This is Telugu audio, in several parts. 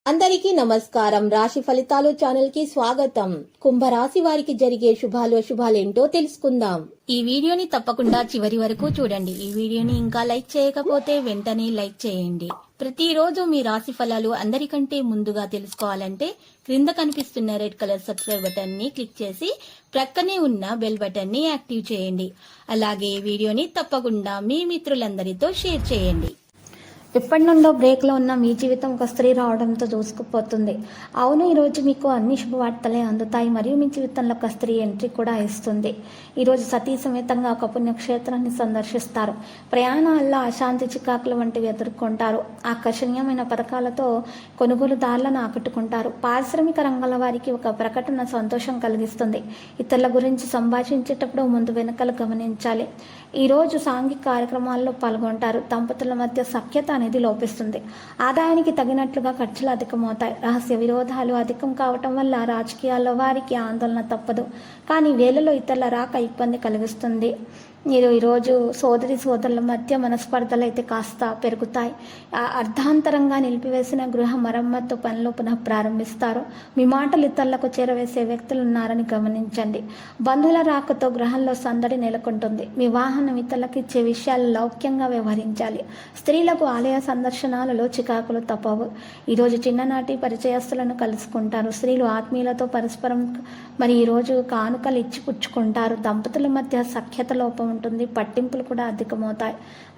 అందరికీ నమస్కారం. రాశి ఫలితాలు ఛానల్ కి స్వాగతం. కుంభరాశి వారికి జరిగే శుభాలేంటో తెలుసుకుందాం. ఈ వీడియోని తప్పకుండా చివరి వరకు చూడండి. ఈ వీడియోని ఇంకా లైక్ చేయకపోతే వెంటనే లైక్ చేయండి. ప్రతిరోజు మీ రాశి ఫలాలు అందరికంటే ముందుగా తెలుసుకోవాలంటే క్రింద కనిపిస్తున్న రెడ్ కలర్ సబ్స్క్రైబ్ బటన్ ని క్లిక్ చేసి ప్రక్కనే ఉన్న బెల్ బటన్ ని యాక్టివ్ చేయండి. అలాగే ఈ వీడియోని తప్పకుండా మీ మిత్రులందరితో షేర్ చేయండి. ఎప్పటి నుండో బ్రేక్లో ఉన్న మీ జీవితం ఒక స్త్రీ రావడంతో దూసుకుపోతుంది. అవును, ఈరోజు మీకు అన్ని శుభవార్తలే అందుతాయి మరియు మీ జీవితంలో ఒక స్త్రీ ఎంట్రీ కూడా ఇస్తుంది. ఈరోజు సతీ సమేతంగా ఒక పుణ్యక్షేత్రాన్ని సందర్శిస్తారు. ప్రయాణాల్లో అశాంతి చికాకులు వంటివి ఎదుర్కొంటారు. ఆకర్షణీయమైన పథకాలతో కొనుగోలుదారులను ఆకట్టుకుంటారు. పారిశ్రామిక రంగాల వారికి ఒక ప్రకటన సంతోషం కలిగిస్తుంది. ఇతరుల గురించి సంభాషించేటప్పుడు ముందు వెనుకలు గమనించాలి. ఈరోజు సాంఘిక కార్యక్రమాల్లో పాల్గొంటారు. దంపతుల మధ్య సఖ్యత అనేది లోపిస్తుంది. ఆదాయానికి తగినట్లుగా ఖర్చులు అధికమవుతాయి. రహస్య విరోధాలు అధికం కావటం వల్ల రాజకీయాల్లో వారికి ఆందోళన తప్పదు. కానీ వేళలో ఇతరుల రాక ఇబ్బంది కలిగిస్తుంది. మీరు ఈరోజు సోదరుల మధ్య మనస్పర్ధలు అయితే కాస్త పెరుగుతాయి. అర్ధాంతరంగా నిలిపివేసిన గృహ మరమ్మత్తు పనులు పునః ప్రారంభిస్తారు. మీ మాటలు ఇతరులకు చేరవేసే వ్యక్తులు ఉన్నారని గమనించండి. బంధువుల రాకతో గృహంలో సందడి నెలకొంటుంది. మీ వాహనం ఇతరులకు ఇచ్చే విషయాలు లౌక్యంగా వ్యవహరించాలి. స్త్రీలకు ఆలయ సందర్శనాలలో చికాకులు తప్పవు. ఈరోజు చిన్ననాటి పరిచయస్తులను కలుసుకుంటారు. స్త్రీలు ఆత్మీయులతో పరస్పరం ఈరోజు కానుకలు ఇచ్చి పుచ్చుకుంటారు. దంపతుల మధ్య సఖ్యత లోపం ఉంటుంది. పట్టింపులు కూడా అధికమవుతాయి.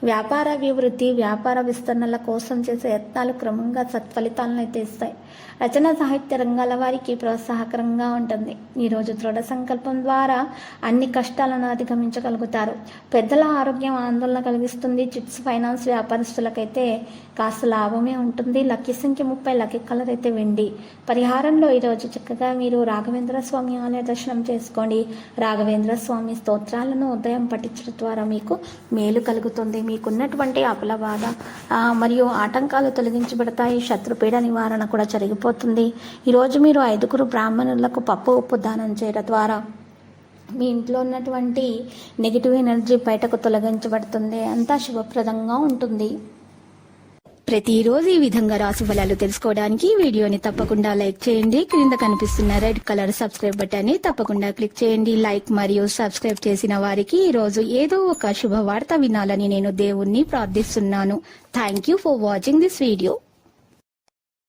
వ్యాపార అభివృద్ధి, వ్యాపార విస్తరణల కోసం చేసే యత్నాలు క్రమంగా సత్ఫలితాలను అయితే ఇస్తాయి. రచన సాహిత్య రంగాల వారికి ప్రోత్సాహకరంగా ఉంటుంది. ఈరోజు దృఢ సంకల్పం ద్వారా అన్ని కష్టాలను అధిగమించగలుగుతారు. పెద్దల ఆరోగ్యం ఆందోళన కలిగిస్తుంది. చిట్స్ ఫైనాన్స్ వ్యాపారస్తులకైతే కాస్త లాభమే ఉంటుంది. లక్కీ సంఖ్య 30, లక్కీ కలర్ అయితే వెండి. పరిహారంలో ఈరోజు చక్కగా మీరు రాఘవేంద్ర స్వామి ఆలయ దర్శనం చేసుకోండి. రాఘవేంద్ర స్వామి స్తోత్రాలను ఉదయం పఠించడం ద్వారా మీకు మేలు కలుగుతుంది. మీకున్నటువంటి అపల బాధ మరియు ఆటంకాలు తొలగించబడతాయి. శత్రుపీడ నివారణ కూడా జరిగిపోతుంది. ఈరోజు మీరు 5 బ్రాహ్మణులకు పప్పు ఉప్పు దానం చేయడం ద్వారా మీ ఇంట్లో ఉన్నటువంటి నెగిటివ్ ఎనర్జీ బయటకు తొలగించబడుతుంది. అంతా శుభప్రదంగా ఉంటుంది. ప్రతిరోజు ఈ విధంగా రాశి ఫలాలు తెలుసుకోవడానికి వీడియోని తప్పకుండా లైక్ చేయండి. క్రింద కనిపిస్తున్న రెడ్ కలర్ సబ్స్క్రైబ్ బటన్ ని తప్పకుండా క్లిక్ చేయండి. లైక్ మరియు సబ్స్క్రైబ్ చేసిన వారికి ఈ రోజు ఏదో ఒక శుభవార్త వినాలని నేను దేవుణ్ణి ప్రార్థిస్తున్నాను. Thank you for watching this video.